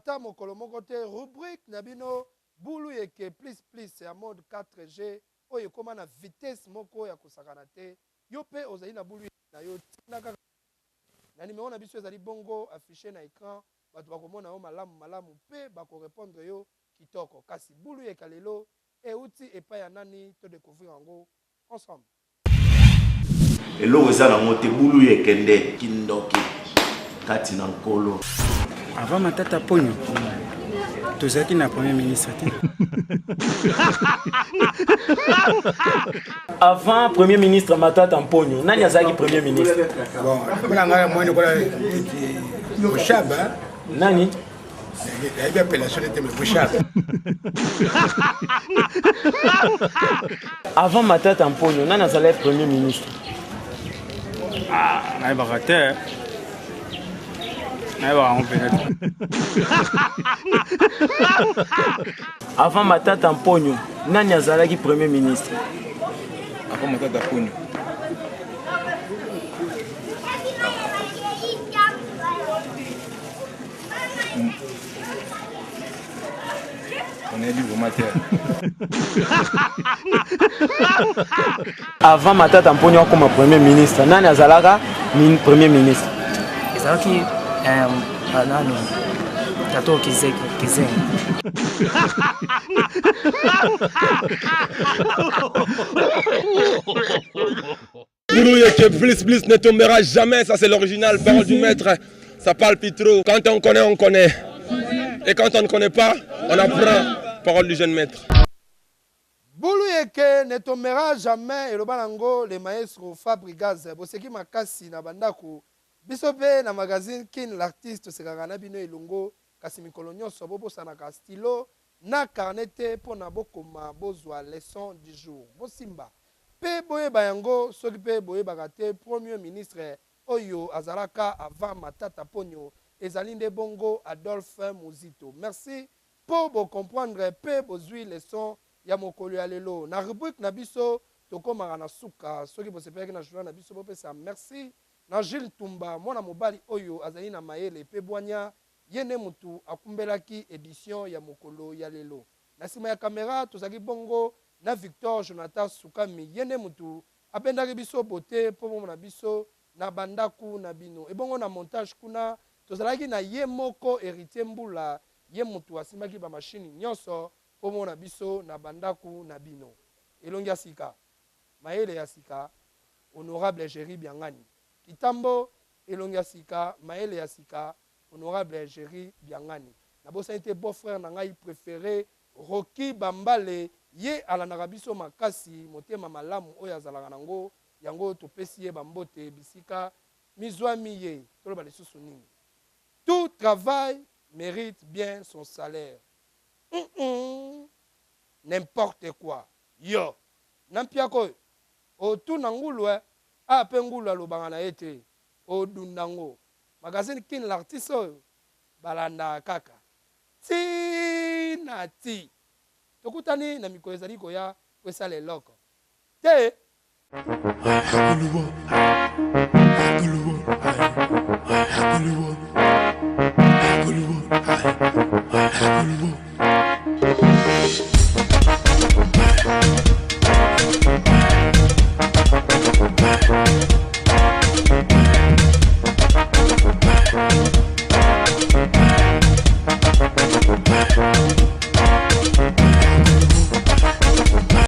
ata mokolo moko te rubrique na bino bulu yeke plus ya mode 4G oyo ekoma na vitesse moko ya kosakana te yo pe ozali na bulu na yo tina kaka na numéro na biso ezali bongo affiché na écran bato bakomona yo malamu pe bakorépondre yo kitoko kasi bulu yeka lelo euti epai ya nani to découvrir yango ensemble eloko eza nango te bulu yekende kindoki kati na nkolo avant Matata Ponyo tozalaki na premier ministre te avant premier ministre Matata Ponyo nani azalaki premier ministre bon na ngala mwana kola Bushaba nani il y a appellation de Bushaba avant Matata Ponyo nani azalaki premier ministre na barater avant Matata Ponyo nani azalaki premier ministre avant Matata Ponyo on est libre matière avant Matata Ponyo comme premier ministre nani azalaka premier ministre ezalaki nano tato Kizenga Plus ne tombera jamais, ça c'est l'original, parole du maître, ça parle plus trop. Quand on connaît, on connaît. Et quand on ne connaît pas, on apprend, parole du jeune maître. Bouluyeke ne tombera jamais, et le balango, les maestros Fabrigaz, Boseki Makasi, Nabandaku, Bisope, na magazine Kin, l'artiste, Sekagana Bino Elongo, Kasimi Kolonio, Sobobo Sanaka, stylo, na carnete, Pona Bokoma, Bozwa, leçon du jour. Bosimba. Pe boye bayango soki pe boye bagate premier ministre oyo azalaka avant Matata Ponyo ezalinde bongo Adolphe Muzito. Merci pour bo comprendre pe bozui leçon ya mokolo ya lelo na rubrique na biso tokomaka na suka soki bosepelaki na journal na biso bopesa merci na Gilles Tumba mwana mobali oyo azali na mayele pe bwanya yene mutu akumbelaki édition ya mokolo ya lelo na sima ya kamera tozaki bongo na Victor Jonathan Sukami yene mutu abendaki biso bote po mona biso na bandaku na bino ebongo na montage kuna tozalaki na ye moko héritier mbula ye mutu asimaki ba machine nyonso po mona biso na bandaku na bino elongi ya sika mayele ya sika honorable Géry Biangani kitambo elongi ya sika mayele ya sika honorable Géry Biangani na bosani te beau frère na ngai préféré Rocky Bambale ye alandaka biso makasi motema malamu oyo azalaka nango yango topesi ye bambote bisika mizwami ye toloba lisusu nini tout travail mérite bien son salaire n'importe quoi yo nampiako otuna ngulu ape ngulu alobanga na ye te odundango magazine Kin l'artiste oyo balanda kaka tina ti tokutani na mikolo ezali koya po esala eloko te Guluwa, guluwa, guluwa.